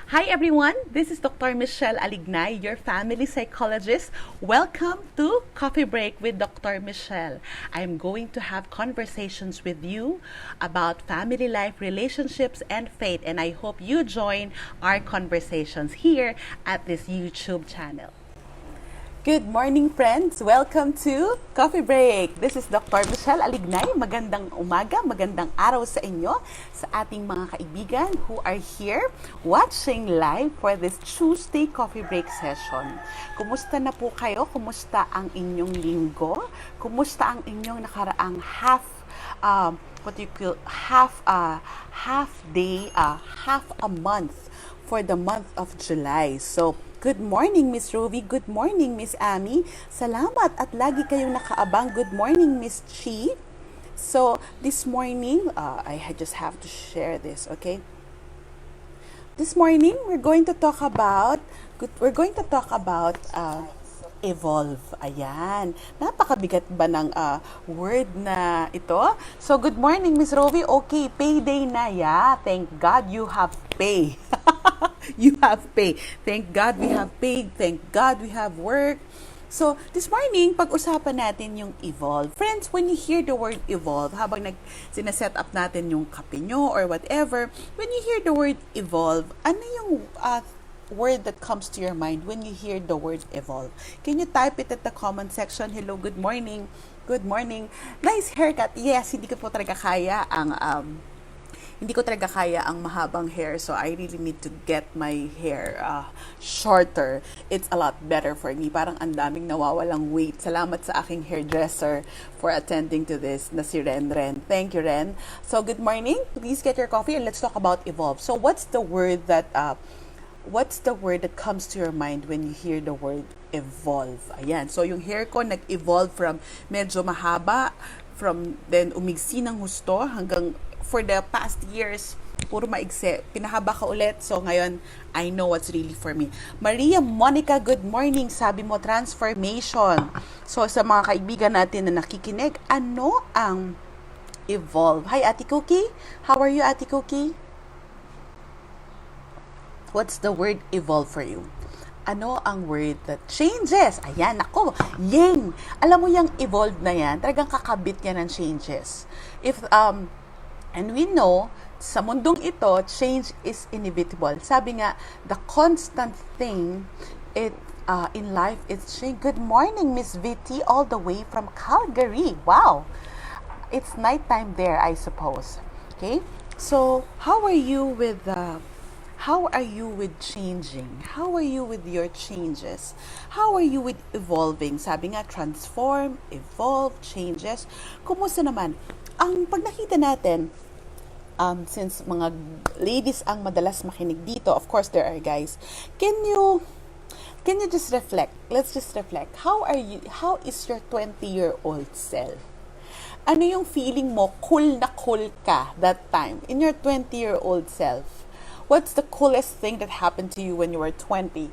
Hi everyone, this is Dr. Michele Alignay, your family psychologist. Welcome to Coffee Break with Dr. Michele. I'm going to have conversations with you about family life, relationships, and faith, and I hope you join our conversations here at this YouTube channel. Good morning, friends! Welcome to Coffee Break! This is Dr. Michele Alignay. Magandang umaga, magandang araw sa inyo, sa ating mga kaibigan who are here watching live for this Tuesday Coffee Break session. Kumusta na po kayo? Kumusta ang inyong linggo? Kumusta ang inyong nakaraang half day, half a month for the month of July. So, good morning, Miss Ruby. Good morning, Miss Amy. Salamat at lagi kayong nakaabang. Good morning, Miss Chi. So, this morning, I just have to share this, okay? This morning, we're going to talk about evolve. Ayan. Napakabigat ba ng word na ito? So, good morning, Miss Rovi. Okay, payday na. Yeah, thank God you have pay. You have pay. Thank God we have paid. Thank God we have work. So, this morning, pag-usapan natin yung evolve. Friends, when you hear the word evolve, habang sinaset up natin yung kape nyo or whatever, when you hear the word evolve, ano yung word that comes to your mind when you hear the word evolve? Can you type it at the comment section? Hello, good morning. Good morning. Nice haircut. Yes, hindi ko talaga kaya ang mahabang hair, so I really need to get my hair shorter. It's a lot better for me. Parang ang daming nawawalang weight. Salamat sa aking hairdresser for attending to this, na si Ren. Thank you, Ren. So, good morning. Please get your coffee and let's talk about evolve. So, what's the word that comes to your mind when you hear the word evolve? Ayan. So, yung hair ko nag-evolve from medyo mahaba, from then umigsi ng husto hanggang for the past years, puro maigsi. Pinahaba ka ulit. So, ngayon, I know what's really for me. Maria Monica, good morning. Sabi mo, transformation. So, sa mga kaibigan natin na nakikinig, ano ang evolve? Hi, Ate Cookie. How are you, Ate Cookie? What's the word evolve for you? Ano ang word that changes? Ayan, ako, yang. Alam mo yung evolve na yan, talagang kakabit yan ng changes. And we know, sa mundong ito, change is inevitable. Sabi nga, the constant thing in life is change. Good morning, Miss Vitti, all the way from Calgary. Wow! It's nighttime there, I suppose. Okay? So, how are you with changing? How are you with your changes? How are you with evolving? Sabi nga, transform, evolve, changes. Kumusta naman? Ang pag nakita natin, since mga ladies ang madalas makinig dito, of course there are guys, can you just reflect? Let's just reflect. How is your 20-year-old self? Ano yung feeling mo, cool ka that time in your 20-year-old self? What's the coolest thing that happened to you when you were 20?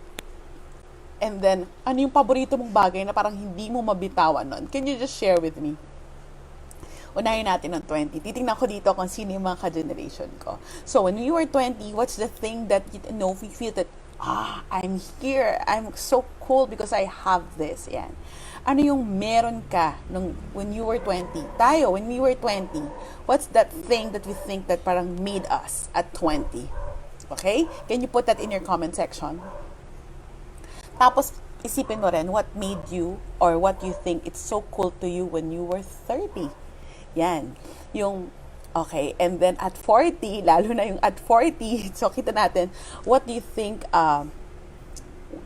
And then, ano yung paborito mong bagay na parang hindi mo mabitawan nun? Can you just share with me? Unahin natin ng 20. Titingnan ko dito kung sino yung mga ka-generation ko. So, when you were 20, what's the thing that you feel that, I'm here. I'm so cool because I have this. Yan. Ano yung meron ka when you were 20? Tayo, when we were 20, what's that thing that we think that parang made us at 20? Okay? Can you put that in your comment section? Tapos, isipin mo rin, what made you or what you think it's so cool to you when you were 30? Yan. Okay. And then at 40, lalo na yung at 40, so kita natin, what do you think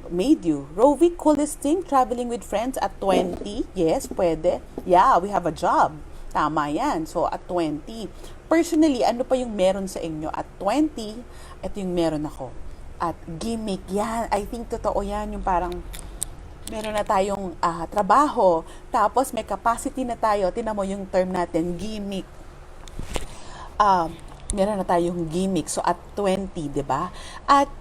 made you? Rovi, coolest thing, traveling with friends at 20? Yes, pwede. Yeah, we have a job. Tama yan. So, at 20. Personally, ano pa yung meron sa inyo? At 20, ito yung meron ako. At gimmick, yan. I think totoo yan. Yung parang, meron na tayong trabaho, tapos may capacity na tayo. Tingnan mo yung term natin, gimmick. Meron na tayong gimmick. So, at 20, di ba? At,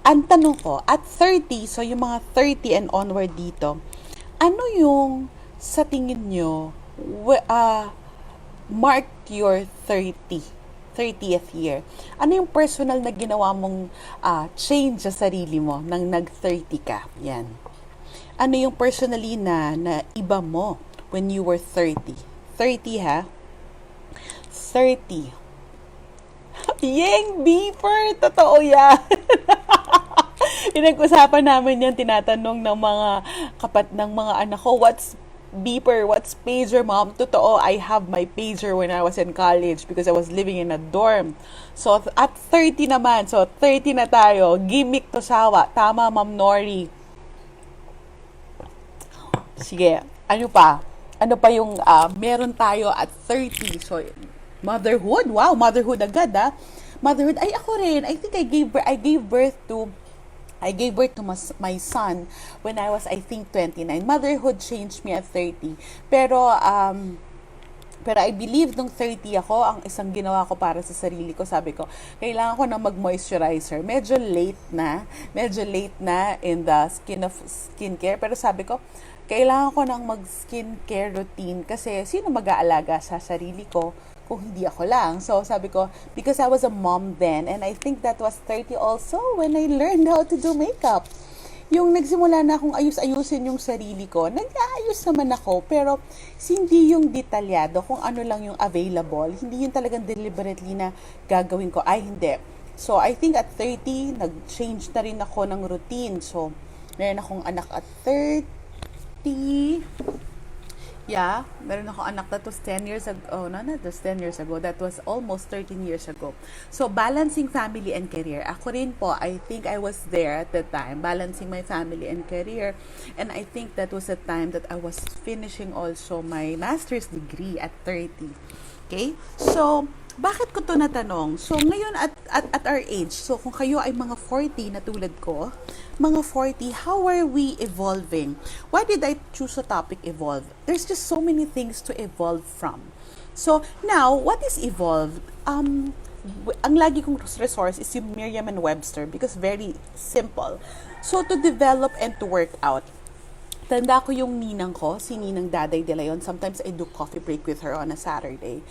ang tanong ko, at 30, so yung mga 30 and onward dito, ano yung sa tingin nyo, mark your 30 30th year. Ano yung personal na ginawa mong change sa sarili mo nang nag-30 ka? Yan. Ano yung personally na iba mo when you were 30? 30 ha? 30. Yeng beeper! Totoo yan! Pinag-usapan namin yan, tinatanong ng mga ng mga anak ko, what's beeper, what's pager, mom? Totoo, I have my pager when I was in college because I was living in a dorm. So, at 30 naman, so 30 na tayo, gimmick to sawa. Tama, Ma'am Nori. Sige, ano pa? Ano pa yung meron tayo at 30? So, motherhood? Wow, motherhood agad Motherhood, ay ako rin. I think I gave birth to my son when I was, I think, 29. Motherhood changed me at 30. Pero I believe nung 30 ako, ang isang ginawa ko para sa sarili ko, sabi ko, kailangan ko na mag-moisturizer. Medyo late na in the skincare. Pero sabi ko, kailangan ko nang mag-skincare routine kasi sino mag-aalaga sa sarili ko kung hindi ako lang. So, sabi ko, because I was a mom then, and I think that was 30 also when I learned how to do makeup. Yung nagsimula na akong ayusin yung sarili ko, nag-aayos naman ako, pero hindi yung detalyado kung ano lang yung available, hindi yung talagang deliberately na gagawin ko, ay hindi. So, I think at 30, nag-change na rin ako ng routine. So, meron akong anak at 30. Yeah, meron ako anak that was 10 years ago. Oh, no, not just 10 years ago. That was almost 13 years ago. So, balancing family and career. Ako rin po, I think I was there at the time, balancing my family and career. And I think that was the time that I was finishing also my master's degree at 30. Okay? So, bakit ko to natanong? So, ngayon at our age, so kung kayo ay mga 40 na tulad ko, mga 40, how are we evolving? Why did I choose a topic evolve? There's just so many things to evolve from. So, now, what is evolved? Ang lagi kong resource is yung Merriam-Webster because very simple. So, to develop and to work out. Tanda ko yung ninang ko, si Ninang Daday de Leon. Sometimes I do coffee break with her on a Saturday.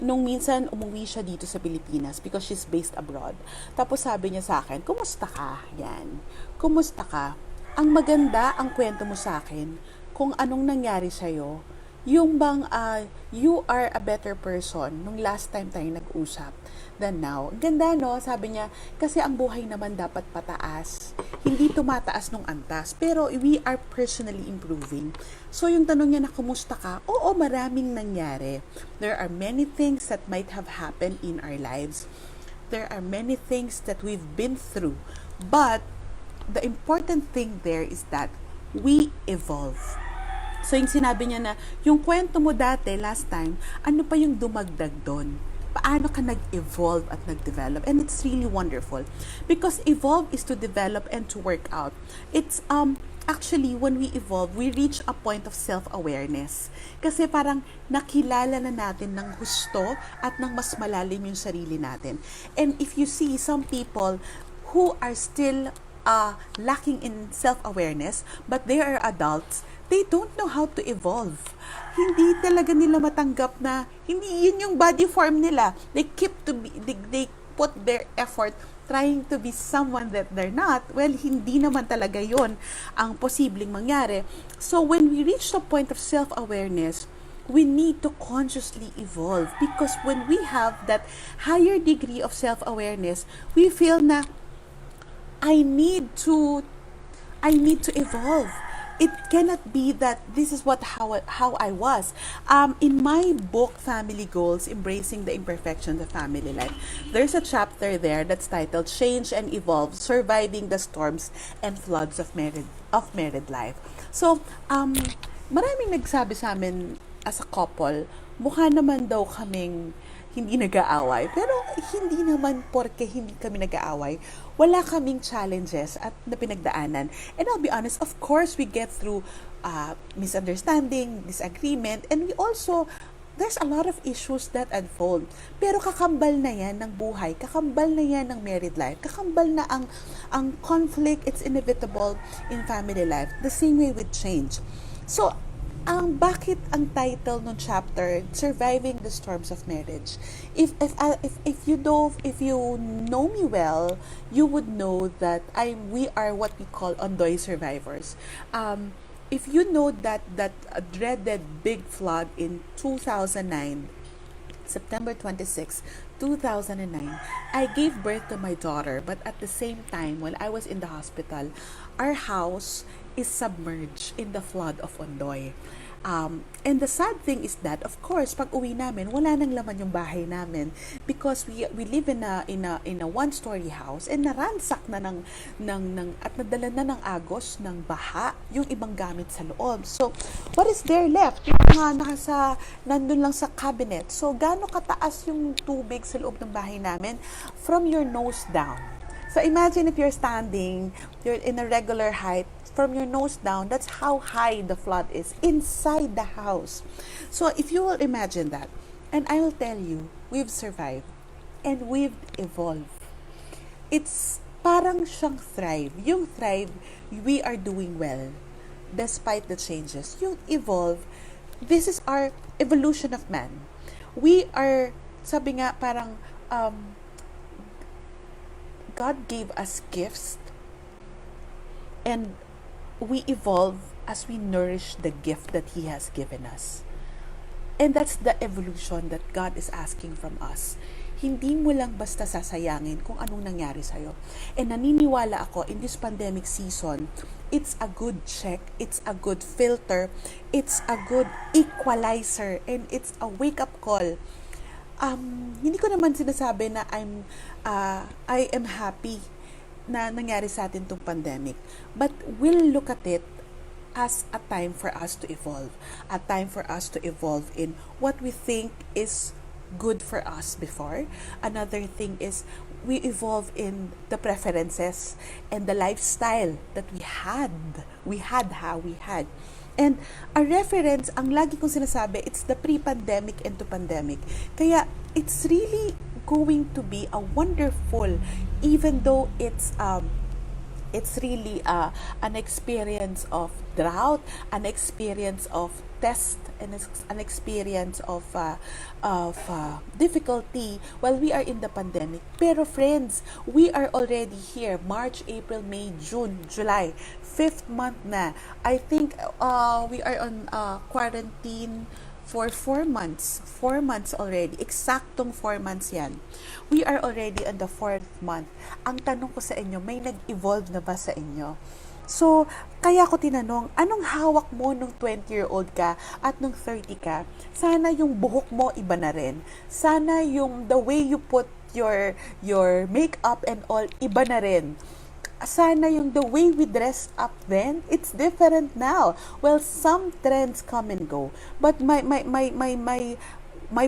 Nung minsan, umuwi siya dito sa Pilipinas because she's based abroad. Tapos sabi niya sa akin, kumusta ka? Yan. Kumusta ka? Ang maganda ang kwento mo sa akin kung anong nangyari sa'yo. Yung bang you are a better person nung last time tayo nag-usap than now. Ganda, no? Sabi niya, kasi ang buhay naman dapat pataas. Hindi tumataas nung antas. Pero we are personally improving. So, yung tanong niya na, kumusta ka? Oo, maraming nangyari. There are many things that might have happened in our lives. There are many things that we've been through. But, the important thing there is that we evolve. So, yung sinabi niya na, yung kwento mo dati, last time, ano pa yung dumagdag doon? Paano ka nag-evolve at nag-develop? And it's really wonderful. Because evolve is to develop and to work out. It's, actually, when we evolve, we reach a point of self-awareness. Kasi parang nakilala na natin ng husto at ng mas malalim yung sarili natin. And if you see some people who are still lacking in self-awareness, but they are adults, they don't know how to evolve. Hindi talaga nila matanggap na hindi yun yung body form nila. They put their effort trying to be someone that they're not. Well, hindi naman talaga yun ang posibleng mangyari. So when we reach the point of self-awareness, we need to consciously evolve, because when we have that higher degree of self-awareness, we feel na I need to evolve. It cannot be that this is how I was. In my book, Family Goals, Embracing the Imperfections of Family Life, there's a chapter there that's titled Change and Evolve, Surviving the Storms and Floods of Married Life. So, maraming nagsabi sa amin as a couple, mukha naman daw kaming hindi nag-aaway. Pero hindi naman porke hindi kami nag-aaway, wala kaming challenges at na pinagdaanan. And I'll be honest, of course, we get through misunderstanding, disagreement, and there's a lot of issues that unfold. Pero kakambal na yan ng buhay, kakambal na yan ng married life, kakambal na ang conflict, it's inevitable in family life. The same way with change. So, Bakit ang title ng chapter Surviving the Storms of Marriage? If you know me well, you would know that we are what we call ondoy survivors. If you know that dreaded big flood in 2009, September 26, 2009, I gave birth to my daughter, but at the same time, while I was in the hospital, our house is submerged in the flood of Ondoy. And the sad thing is that, of course, pag uwi namin, wala nang laman yung bahay namin because we live in a one-story house and naransak na at nadala na ng agos ng baha yung ibang gamit sa loob. So, what is there left? Yung mga nandun lang sa cabinet. So, gaano kataas yung tubig sa loob ng bahay namin? From your nose down. So imagine if you're standing, you're in a regular height, from your nose down, that's how high the flood is inside the house. So if you will imagine that, and I will tell you, we've survived and we've evolved. It's parang siyang thrive. Yung thrive, we are doing well despite the changes. Yung evolve, this is our evolution of man. We are, sabi nga parang, God gave us gifts and we evolve as we nourish the gift that He has given us. And that's the evolution that God is asking from us. Hindi mo lang basta sasayangin kung anong nangyari sa'yo. And naniniwala ako, in this pandemic season, it's a good check, it's a good filter, it's a good equalizer, and it's a wake-up call. Hindi ko naman sinasabi na I am happy na nangyari sa atin itong pandemic. But we'll look at it as a time for us to evolve. A time for us to evolve in what we think is good for us before. Another thing is we evolve in the preferences and the lifestyle that we had. And a reference, ang lagi kong sinasabi, it's the pre-pandemic and to pandemic. Kaya it's really going to be a wonderful, even though it's really an experience of drought, an experience of test, and an experience of difficulty while we are in the pandemic. Pero friends, we are already here. March, April, May, June, July. 5th month na. I think we are on quarantine for 4 months. 4 months already. Eksaktong 4 months yan. We are already on the 4th month. Ang tanong ko sa inyo, may nag-evolve na ba sa inyo? So, kaya ko tinanong, anong hawak mo nung 20-year-old ka at nung 30 ka? Sana yung buhok mo iba na rin. Sana yung the way you put your makeup and all iba na rin. Sana yung the way we dressed up then, it's different now. Well, some trends come and go. But my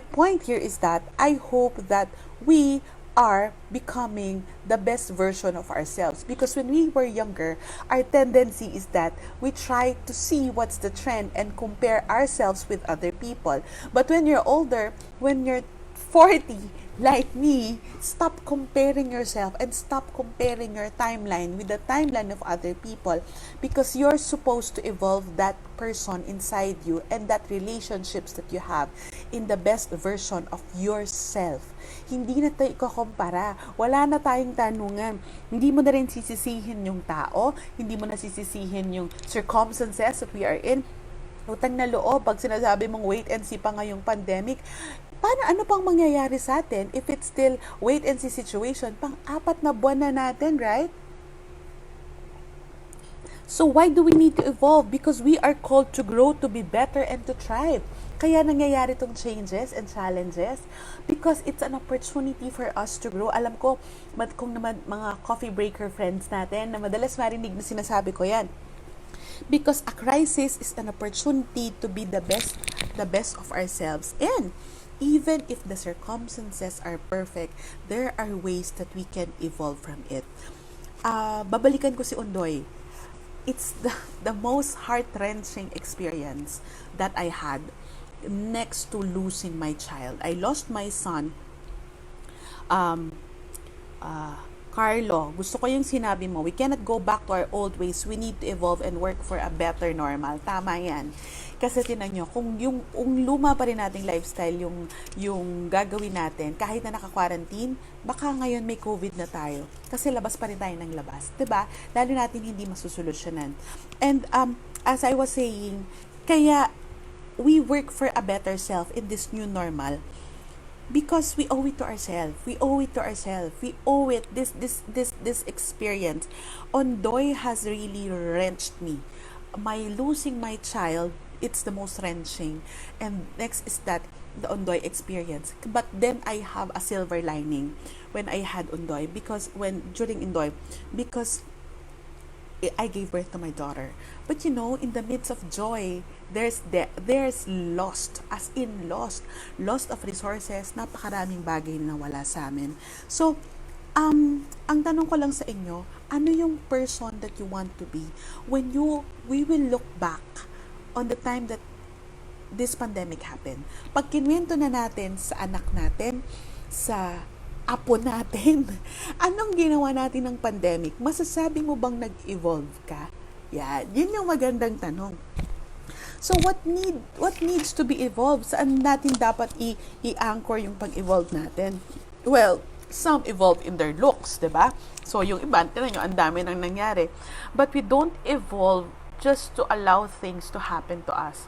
point here is that I hope that we are becoming the best version of ourselves, because when we were younger, our tendency is that we try to see what's the trend and compare ourselves with other people. But when you're older, when you're 40 like me, stop comparing yourself and stop comparing your timeline with the timeline of other people, because you're supposed to evolve that person inside you and that relationships that you have in the best version of yourself. Hindi na tayo ikukumpara. Wala na tayong tanungan. Hindi mo na rin sisisihin yung tao, hindi mo na sisisihin yung circumstances that we are in. Utang na loob, pag sinasabi mong wait and see pa ngayong pandemic, ano pang mangyayari sa atin if it's still wait and see situation? Pang-4 na buwan na natin, right? So why do we need to evolve? Because we are called to grow, to be better, and to thrive. Kaya nangyayari itong changes and challenges because it's an opportunity for us to grow. Alam ko, kung naman mga coffee breaker friends natin na madalas marinig na sinasabi ko yan. Because a crisis is an opportunity to be the best of ourselves. And even if the circumstances are perfect, there are ways that we can evolve from it. Babalikan ko si Ondoy. It's the most heart-wrenching experience that I had next to losing my child. I lost my son Carlo, gusto ko yung sinabi mo, we cannot go back to our old ways. We need to evolve and work for a better normal. Tama yan. Kasi tinan nyo, kung luma pa rin nating lifestyle, yung gagawin natin, kahit na naka-quarantine, baka ngayon may COVID na tayo. Kasi labas pa rin tayo ng labas. 'Di ba? Lalo natin hindi masusolusyonan. And as I was saying, kaya we work for a better self in this new normal because we owe it to ourselves. We owe it to ourselves. We owe it this experience. Ondoy has really wrenched me. My losing my child, it's the most wrenching. And next is that the Ondoy experience. But then I have a silver lining when I had Ondoy because during Ondoy because I gave birth to my daughter. But in the midst of joy, there's lost, as in lost of resources, napakaraming bagay na nawala sa amin. So, ang tanong ko lang sa inyo, ano yung person that you want to be when we will look back on the time that this pandemic happened? Pag kinwento na natin sa anak natin, sa apo natin, anong ginawa natin ng pandemic? Masasabi mo bang nag-evolve ka? Yan, yun yung magandang tanong. So what needs to be evolved? Saan natin dapat i-anchor yung pag-evolve natin? Well, some evolve in their looks, 'di ba? So yung iba, tingnan nyo, ang dami nang nangyari. But we don't evolve just to allow things to happen to us.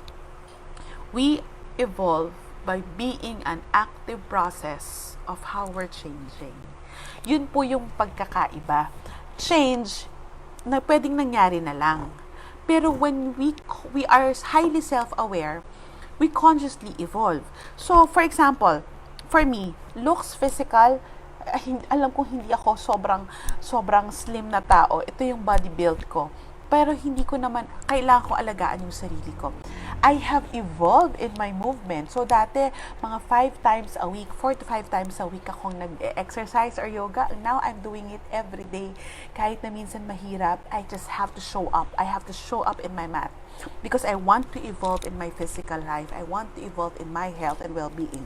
We evolve by being an active process of how we're changing. Yun po yung pagkakaiba. Change na pwedeng nangyari na lang. Pero when we are highly self-aware, we consciously evolve. So, for example, for me, looks, physical, alam kong hindi ako sobrang slim na tao. Ito yung body build ko. Pero hindi ko naman, kailangan ko alagaan yung sarili ko. I have evolved in my movement. So, dati, mga 5 times a week, 4 to 5 times a week akong nag-exercise or yoga. Now, I'm doing it every day. Kahit na minsan mahirap, I just have to show up. I have to show up in my mat. Because I want to evolve in my physical life. I want to evolve in my health and well-being.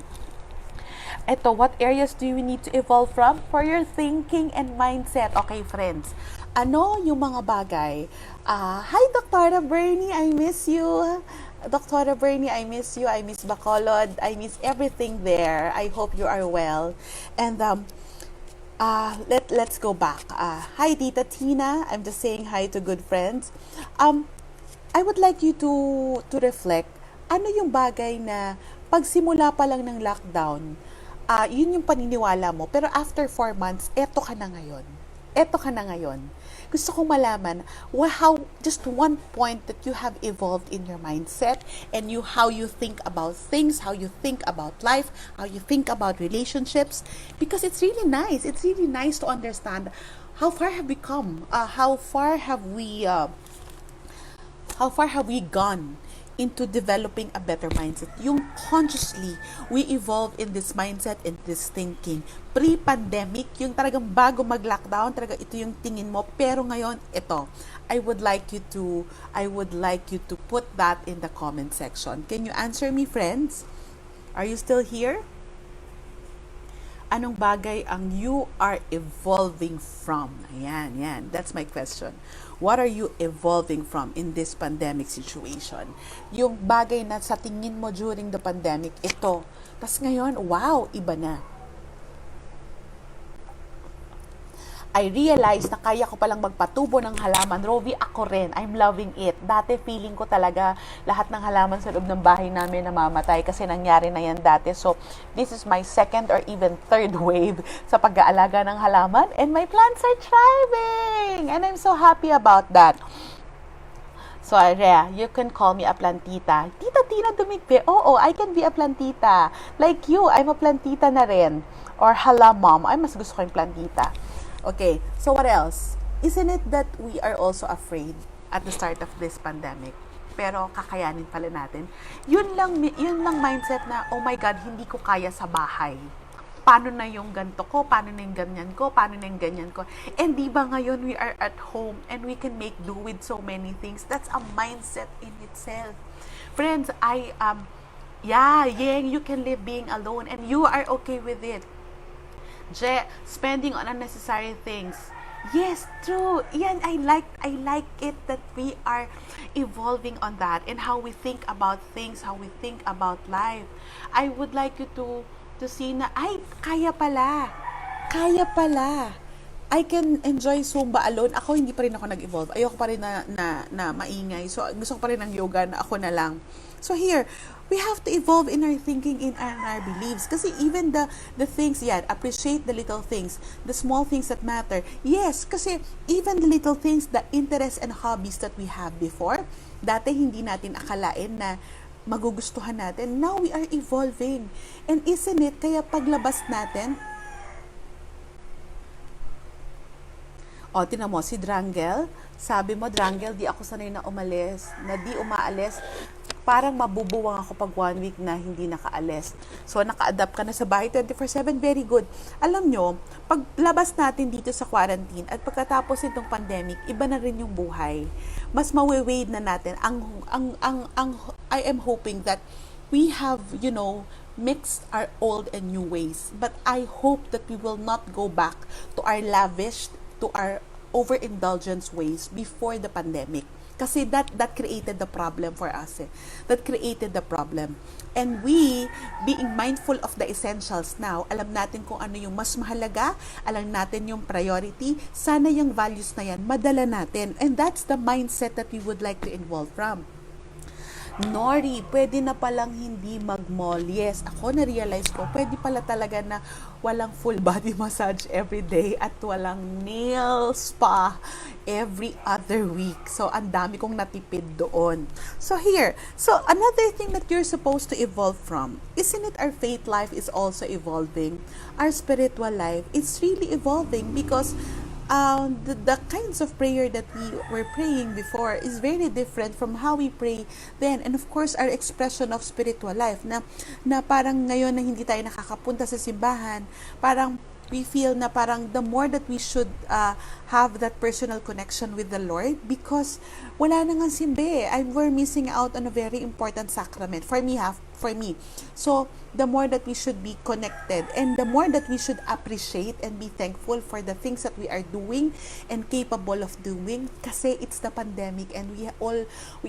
Eto, what areas do you need to evolve from? For your thinking and mindset. Okay, friends. Ano yung mga bagay? Hi, Dr. Bernie, I miss you. Dr. Bernie, I miss you. I miss Bacolod. I miss everything there. I hope you are well. And let's go back. Hi, Tita Tina. I'm just saying hi to good friends. I would like you to reflect. Ano yung bagay na pagsimula pa lang ng lockdown, yun yung paniniwala mo. Pero after 4 months, eto ka na ngayon. Gusto kong malaman how just one point that you have evolved in your mindset and how you think about things, how you think about life, how you think about relationships, because it's really nice. It's really nice to understand how far have we come, how far have we gone into developing a better mindset. Yung consciously, we evolve in this mindset and this thinking. Pre-pandemic, yung talagang bago mag-lockdown, talaga ito yung tingin mo. Pero ngayon, ito. I would like you to put that in the comment section. Can you answer me, friends? Are you still here? Anong bagay ang you are evolving from? Ayan. That's my question. What are you evolving from in this pandemic situation? Yung bagay na sa tingin mo during the pandemic, ito. Tapos ngayon, wow, iba na. I realized na kaya ko palang magpatubo ng halaman. Rovi, ako rin. I'm loving it. Dati feeling ko talaga lahat ng halaman sa loob ng bahay namin namamatay kasi nangyari na yan dati. So, this is my second or even third wave sa pag-aalaga ng halaman and my plants are thriving! And I'm so happy about that. So, Area, you can call me a plantita. Tita Tina Dumigpe. Oo, I can be a plantita. Like you, I'm a plantita na rin. Or hala mom. Ay, mas gusto ko yung plantita. Okay, so what else? Isn't it that we are also afraid at the start of this pandemic? Pero kakayanin pala natin. Yun lang mindset na, oh my God, hindi ko kaya sa bahay. Paano na yung ganto ko? Paano na yung ganyan ko? Paano na yung ganyan ko? And di ba ngayon we are at home and we can make do with so many things? That's a mindset in itself. Friends, you can live being alone and you are okay with it. Spending on unnecessary things. Yes, true. Yan, I like it that we are evolving on that and how we think about things, how we think about life. I would like you to see na ay kaya pala. Kaya pala. I can enjoy Zumba alone. Ako hindi pa rin ako nag-evolve. Ayoko pa rin na maingay. So gusto ko pa rin ng yoga na ako na lang. So here, we have to evolve in our thinking, in our beliefs. Kasi even the things, appreciate the little things, the small things that matter. Yes, kasi even the little things, the interests and hobbies that we have before, dati hindi natin akalain na magugustuhan natin. Now we are evolving. And isn't it, kaya paglabas natin, tinan mo, si Drangel, sabi mo, Drangel, di ako sanay na umalis, na di umaalis, parang mabubuwang ako pag 1 week na hindi nakaalis. So, naka-adapt ka na sa bahay 24/7, very good. Alam nyo, pag labas natin dito sa quarantine at pagkatapos itong pandemic, iba na rin yung buhay. Mas mawe-wade na natin. I am hoping that we have, mixed our old and new ways. But I hope that we will not go back to our lavish, to our overindulgence ways before the pandemic. Kasi that created the problem for us. That created the problem. And we, being mindful of the essentials now, alam natin kung ano yung mas mahalaga, alam natin yung priority, sana yung values na yan, madala natin. And that's the mindset that we would like to evolve from. Nori, pwede na palang hindi mag-mall. Yes, ako na-realize ko, pwede pala talaga na walang full body massage every day at walang nail spa every other week. So, ang dami kong natipid doon. So, another thing that you're supposed to evolve from, isn't it our faith life is also evolving? Our spiritual life, it's really evolving because the kinds of prayer that we were praying before is very different from how we pray then. And of course, our expression of spiritual life na parang ngayon na hindi tayo nakakapunta sa simbahan, parang we feel na parang the more that we should have that personal connection with the Lord because wala na nga simbe. We're missing out on a very important sacrament for me. So, the more that we should be connected and the more that we should appreciate and be thankful for the things that we are doing and capable of doing kasi it's the pandemic and we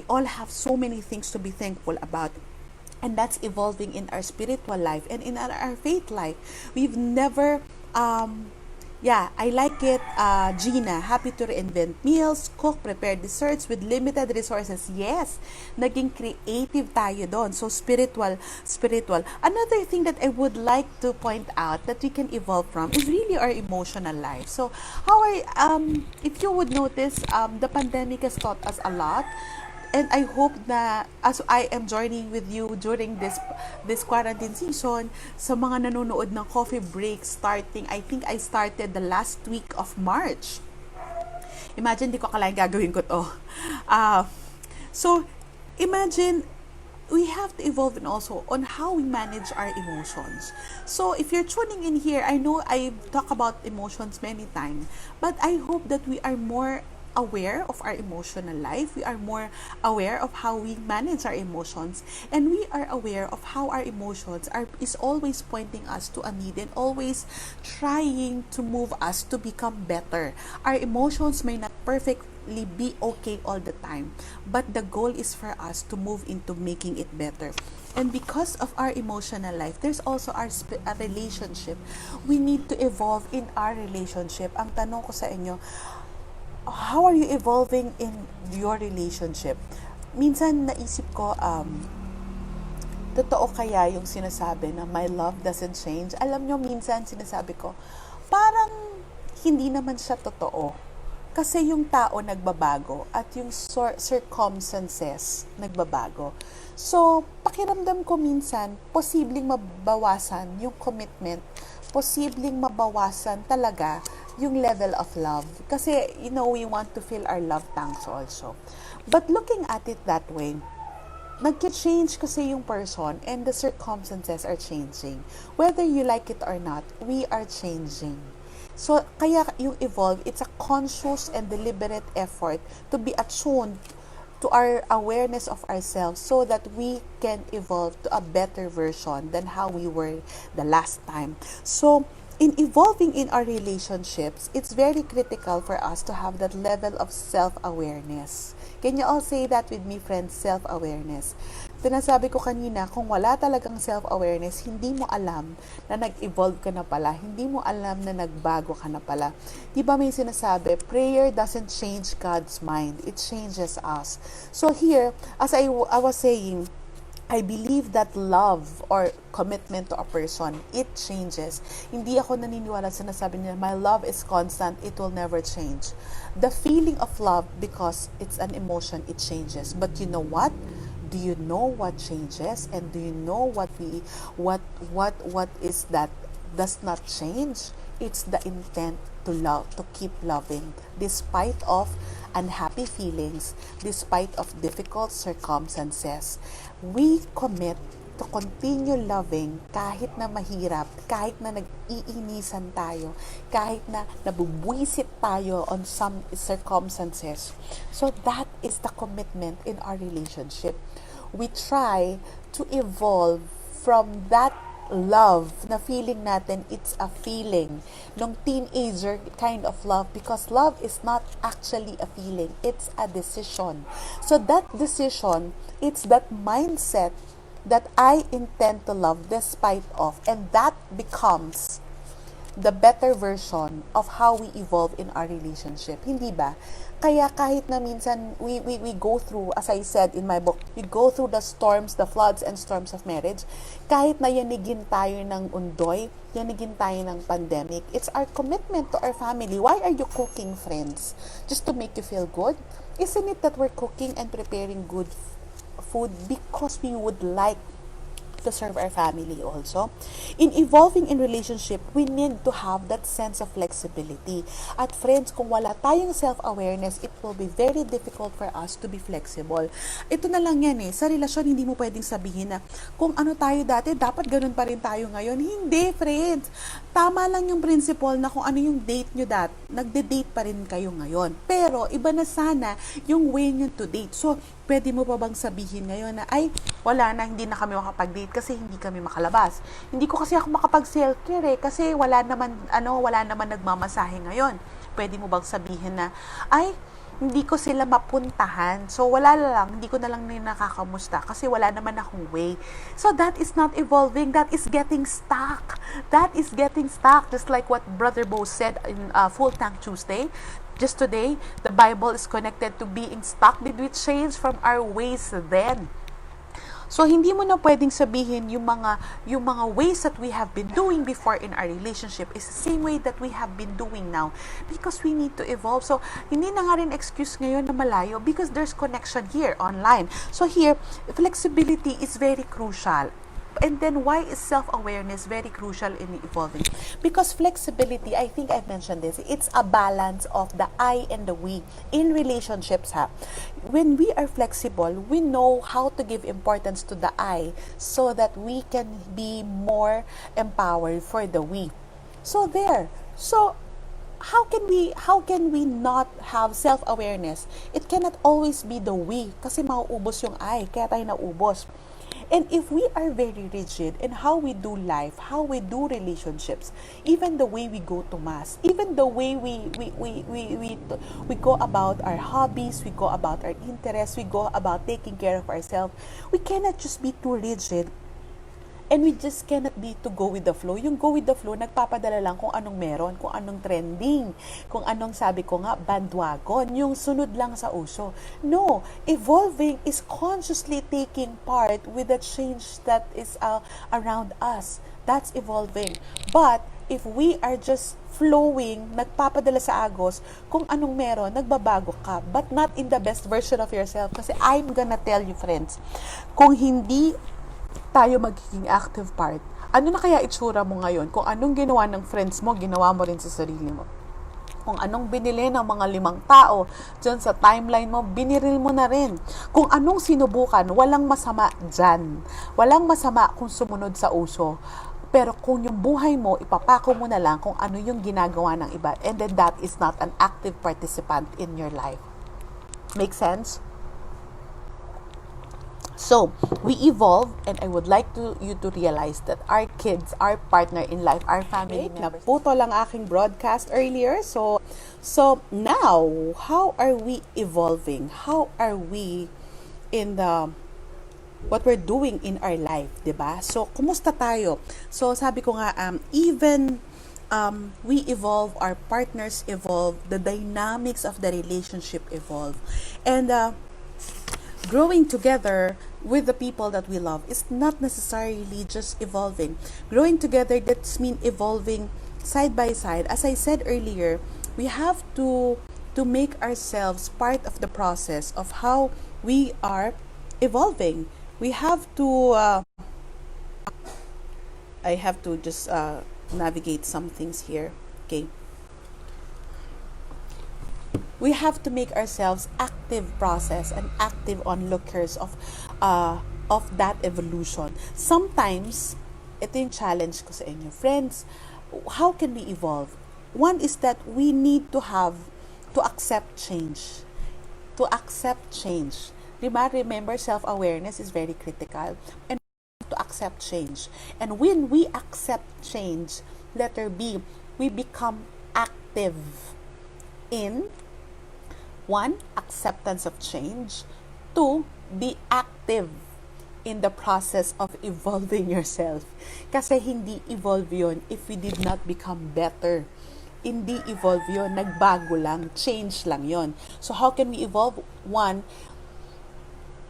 all have so many things to be thankful about. And that's evolving in our spiritual life and in our faith life. We've never I like it. Gina, happy to reinvent meals, cook, prepare desserts with limited resources. Yes, naging creative tayo doon. So, spiritual. Another thing that I would like to point out that we can evolve from is really our emotional life. So, if you would notice, the pandemic has taught us a lot. And I hope na as I am joining with you during this quarantine season, sa mga nanonood ng coffee break starting, I think I started the last week of March. Imagine, di ko akalain gagawin ko to. So, imagine, we have to evolve in also on how we manage our emotions. So, if you're tuning in here, I know I talk about emotions many times, but I hope that we are more aware of our emotional life. We are more aware of how we manage our emotions, and we are aware of how our emotions is always pointing us to a need and always trying to move us to become better. Our emotions may not perfectly be okay all the time, but the goal is for us to move into making it better. And because of our emotional life, there's also a relationship. We need to evolve in our relationship. Ang tanong ko sa inyo, how are you evolving in your relationship? Minsan naisip ko, totoo kaya yung sinasabi na my love doesn't change? Alam nyo, minsan sinasabi ko, parang hindi naman siya totoo. Kasi yung tao nagbabago at yung circumstances nagbabago. So, pakiramdam ko minsan, posibleng mabawasan yung commitment, posibleng mabawasan talaga yung level of love. Kasi, we want to fill our love tanks also. But looking at it that way, nag-change kasi yung person and the circumstances are changing. Whether you like it or not, we are changing. So, kaya yung evolve, it's a conscious and deliberate effort to be attuned to our awareness of ourselves so that we can evolve to a better version than how we were the last time. So, in evolving in our relationships, it's very critical for us to have that level of self-awareness. Can you all say that with me, friends? Self-awareness. Tinasabi ko kanina, kung wala talagang self-awareness, hindi mo alam na nag-evolve ka na pala. Hindi mo alam na nagbago ka na pala. Diba may sinasabi, prayer doesn't change God's mind. It changes us. So here, as I was saying, I believe that love or commitment to a person, it changes. Hindi ako naniniwala sa sinasabi niya, my love is constant, it will never change. The feeling of love, because it's an emotion, it changes. But you know what? Do you know what changes? And do you know what is that does not change? It's the intent to love, to keep loving, despite of unhappy feelings, despite of difficult circumstances. We commit to continue loving kahit na mahirap, kahit na nag-iinisan tayo, kahit na nabubwisit tayo on some circumstances. So that is the commitment in our relationship. We try to evolve from that love na feeling natin, it's a feeling nung teenager kind of love, because love is not actually a feeling, it's a decision. So that decision, it's that mindset that I intend to love despite of, and that becomes the better version of how we evolve in our relationship. Hindi ba? Kaya kahit na minsan we go through, as I said in my book, we go through the storms, the floods and storms of marriage, kahit na yanigin tayo ng undoy, yanigin tayo ng pandemic, it's our commitment to our family. Why are you cooking, friends? Just to make you feel good? Isn't it that we're cooking and preparing good food because we would like to serve our family also? In evolving in relationship, we need to have that sense of flexibility. At friends, kung wala tayong self-awareness, it will be very difficult for us to be flexible. Ito na lang yan sa relasyon, hindi mo pwedeng sabihin na kung ano tayo dati, dapat ganun pa rin tayo ngayon. Hindi, friends. Tama lang yung principle na kung ano yung date nyo dati, nagde-date pa rin kayo ngayon. Pero, iba na sana yung way nyo to date. So, pwede mo pa bang sabihin ngayon na, ay, wala na, hindi na kami makapag-date kasi hindi kami makalabas. Hindi ko kasi ako makapag-self-care kasi wala naman nagmamasahe ngayon. Pwede mo bang sabihin na, ay, hindi ko sila mapuntahan. So, wala lang, hindi ko na lang nakakamusta kasi wala naman akong way. So, that is not evolving. That is getting stuck. That is getting stuck. Just like what Brother Bo said in Full Tank Tuesday. Just today, the Bible is connected to being stuck. Did we change from our ways then? So, hindi mo na pwedeng sabihin yung mga ways that we have been doing before in our relationship is the same way that we have been doing now, because we need to evolve. So, hindi na nga rin excuse ngayon na malayo because there's connection here online. So, here, flexibility is very crucial. And then, why is self-awareness very crucial in evolving? Because flexibility, I think I've mentioned this, it's a balance of the I and the we in relationships. When we are flexible, we know how to give importance to the I so that we can be more empowered for the we. So there. So, how can we not have self-awareness? It cannot always be the we kasi mauubos yung I, kaya tayo naubos. And if we are very rigid in how we do life, how we do relationships, even the way we go to mass, even the way we go about our hobbies, we go about our interests, we go about taking care of ourselves, we cannot just be too rigid. And we just cannot be to go with the flow. Yung go with the flow, nagpapadala lang kung anong meron, kung anong trending, kung anong sabi ko nga, bandwagon, yung sunod lang sa uso. No, evolving is consciously taking part with the change that is around us. That's evolving. But if we are just flowing, nagpapadala sa agos, kung anong meron, nagbabago ka, but not in the best version of yourself. Kasi I'm gonna tell you, friends, kung hindi tayo magiging active part, ano na kaya itsura mo ngayon? Kung anong ginawa ng friends mo, ginawa mo rin sa sarili mo. Kung anong binili ng mga 5 tao dyan sa timeline mo, biniril mo na rin. Kung anong sinubukan, walang masama dyan. Walang masama kung sumunod sa uso. Pero kung yung buhay mo, ipapako mo na lang kung ano yung ginagawa ng iba. And then that is not an active participant in your life. Make sense? So, we evolve, and I would like you to realize that our kids, our partner in life, our family members. Naputo lang aking broadcast earlier. So now, how are we evolving? How are we in the what we're doing in our life, 'di ba? So, kumusta tayo? So, sabi ko nga even we evolve, our partners evolve, the dynamics of the relationship evolve. And growing together with the people that we love is not necessarily just evolving. Growing together, that's mean evolving side by side. As I said earlier, we have to make ourselves part of the process of how we are evolving. We have to I have to just navigate some things here. Okay. We have to make ourselves active process and active onlookers of that evolution. Sometimes, ito yung challenge ko sa inyo. Friends, how can we evolve? One is that we need to accept change. To accept change. Diba? Remember, self-awareness is very critical. And to accept change. And when we accept change, letter B, we become active in one, acceptance of change. Two, be active in the process of evolving yourself. Kasi hindi evolve yun if we did not become better. Hindi evolve yun. Nagbago lang. Change lang yun. So how can we evolve? One,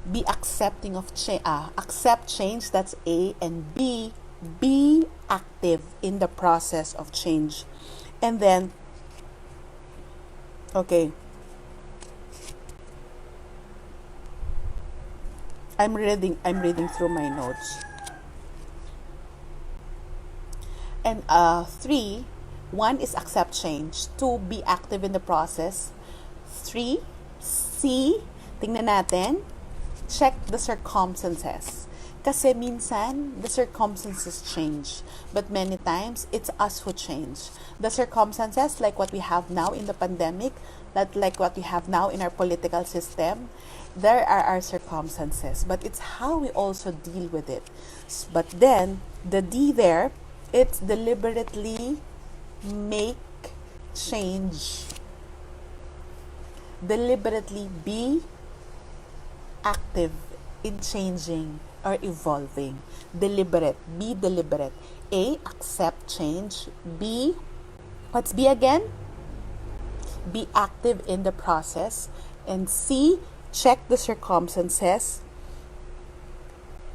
be accepting of change. Accept change, that's A. And B, be active in the process of change. And then, okay, I'm reading through my notes. And three, one is accept change. Two, be active in the process. Three, C, tingnan natin, check the circumstances. Kasi minsan, the circumstances change. But many times, it's us who change. The circumstances, like what we have now in the pandemic, like what we have now in our political system, there are our circumstances. But it's how we also deal with it. But then, the D there, it's deliberately make change. Deliberately be active in changing or evolving. Deliberate. Be deliberate. A, accept change. B, what's B again? Be active in the process. And C, check the circumstances.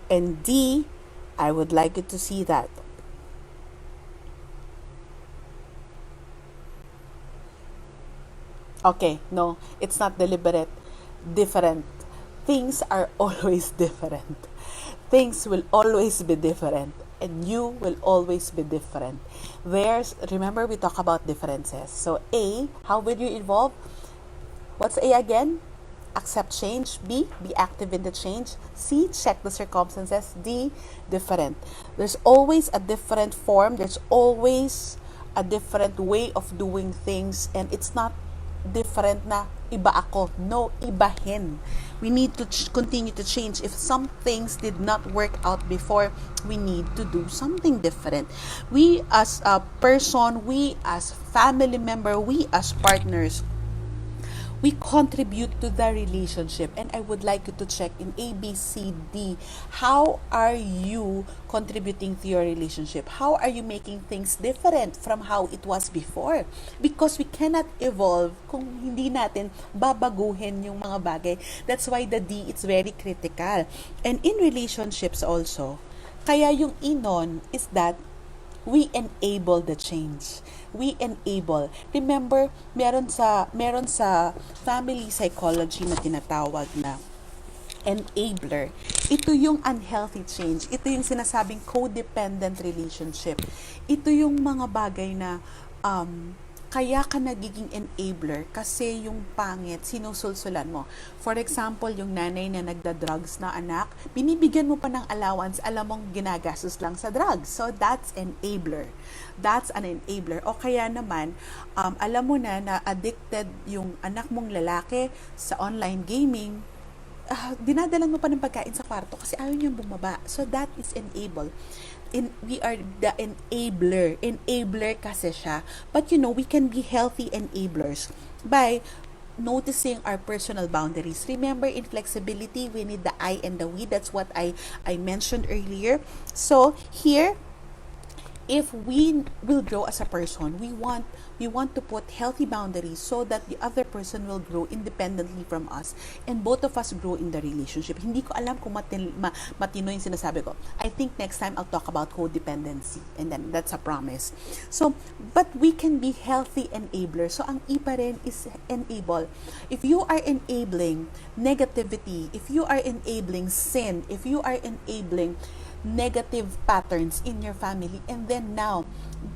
And D, I would like you to see that. Okay, no, it's not deliberate. Different. Things are always different. Things will always be different. And you will always be different. Remember we talk about differences. So A, how will you evolve? What's A again? Accept change. B, be active in the change. C, check the circumstances. D, different. There's always a different form. There's always a different way of doing things. And it's not different na iba ako. No, ibahin. We need to continue to change. If some things did not work out before, we need to do something different. We as a person, we as family member, we as partners, we contribute to the relationship. And I would like you to check in A, B, C, D. How are you contributing to your relationship? How are you making things different from how it was before? Because we cannot evolve kung hindi natin babaguhin yung mga bagay. That's why the D, it's very critical. And in relationships also, kaya yung inon is that we enable the change. We enable. Remember, meron sa family psychology na tinatawag na enabler. Ito yung unhealthy change. Ito yung sinasabing codependent relationship. Ito yung mga bagay na kaya ka nagiging enabler kasi yung pangit, sinusulsulan mo. For example, yung nanay na nagda-drugs na anak, binibigyan mo pa ng allowance, alam mong ginagastos lang sa drugs. So, that's enabler. That's an enabler. O kaya naman, alam mo na addicted yung anak mong lalaki sa online gaming, dinadalan mo pa ng pagkain sa kwarto kasi ayaw niyang bumaba. So that is enable. We are the enabler. Enabler kasi siya. But we can be healthy enablers by noticing our personal boundaries. Remember, in flexibility, we need the I and the we. That's what I mentioned earlier. So here, if we will grow as a person, we want to put healthy boundaries so that the other person will grow independently from us and both of us grow in the relationship. Hindi ko alam kung matino yung sinasabi ko. I think next time I'll talk about codependency, and then that's a promise. So, but we can be healthy enablers. So, ang I pa rin is enable. If you are enabling negativity, if you are enabling sin, if you are enabling negative patterns in your family, and then now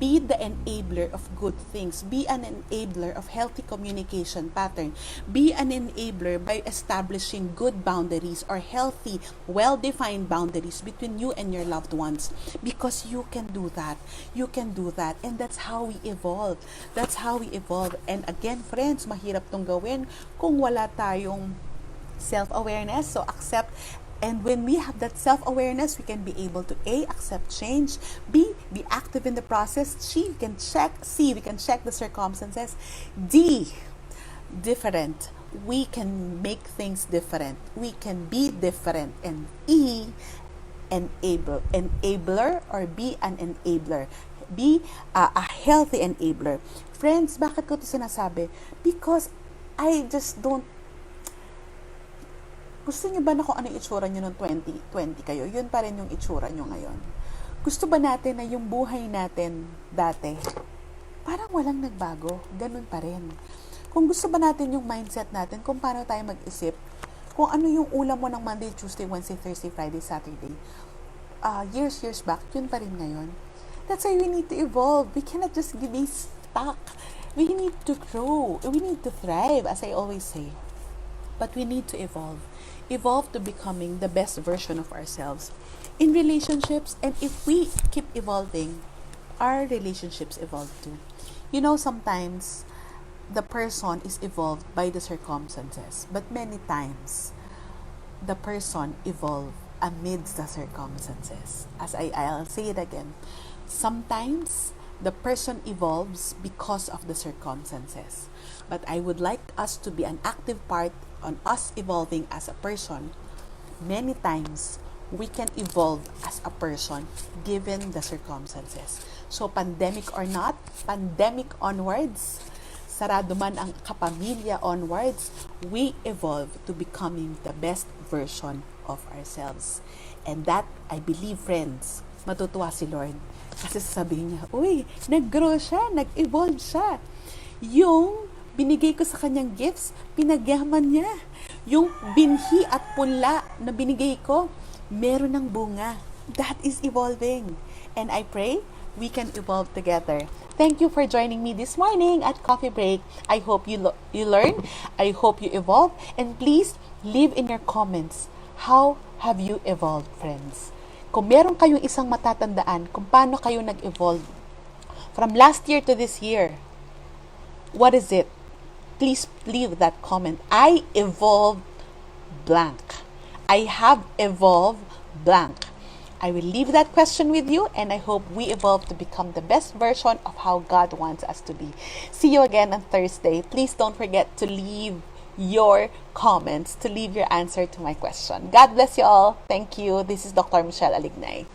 be the enabler of good things, be an enabler of healthy communication pattern, be an enabler by establishing good boundaries or healthy, well-defined boundaries between you and your loved ones, because you can do that, and that's how we evolve. And again, friends, mahirap tong gawin kung wala tayong self-awareness. So accept. And when we have that self-awareness, we can be able to A, accept change, B, be active in the process, C, we can check the circumstances, D, different. We can make things different. We can be different. And E, enabler, or be an enabler. Be a healthy enabler. Friends, bakit ko ito sinasabi? Because I just don't. Gusto niyo ba na kung ano yung itsura niyo noong 2020 kayo? Yun pa rin yung itsura niyo ngayon. Gusto ba natin na yung buhay natin dati, parang walang nagbago? Ganun pa rin. Kung gusto ba natin yung mindset natin, kung paano tayo mag-isip, kung ano yung ulam mo ng Monday, Tuesday, Wednesday, Thursday, Friday, Saturday, years back, yun pa rin ngayon. That's why we need to evolve. We cannot just be stuck. We need to grow. We need to thrive, as I always say. But we need to evolve to becoming the best version of ourselves in relationships. And if we keep evolving, our relationships evolve too. Sometimes the person is evolved by the circumstances, but many times the person evolved amidst the circumstances. As I'll say it again, sometimes the person evolves because of the circumstances. But I would like us to be an active part on us evolving as a person. Many times, we can evolve as a person given the circumstances. So, pandemic or not, pandemic onwards, sarado man ang kapamilya onwards, we evolve to becoming the best version of ourselves. And that, I believe, friends, matutuwa si Lord. Kasi sasabihin niya, uy, nag-grow siya, nag-evolve siya. Yung binigay ko sa kanyang gifts, pinagyaman niya. Yung binhi at punla na binigay ko, meron ng bunga. That is evolving. And I pray we can evolve together. Thank you for joining me this morning at Coffee Break. I hope you learn. I hope you evolve. And please, leave in your comments, how have you evolved, friends? Kung meron kayong isang matatandaan kung paano kayo nag-evolve from last year to this year, what is it? Please leave that comment. I evolved blank. I have evolved blank. I will leave that question with you, and I hope we evolve to become the best version of how God wants us to be. See you again on Thursday. Please don't forget to leave your comments, to leave your answer to my question. God bless you all. Thank you. This is Dr. Michele Alignay.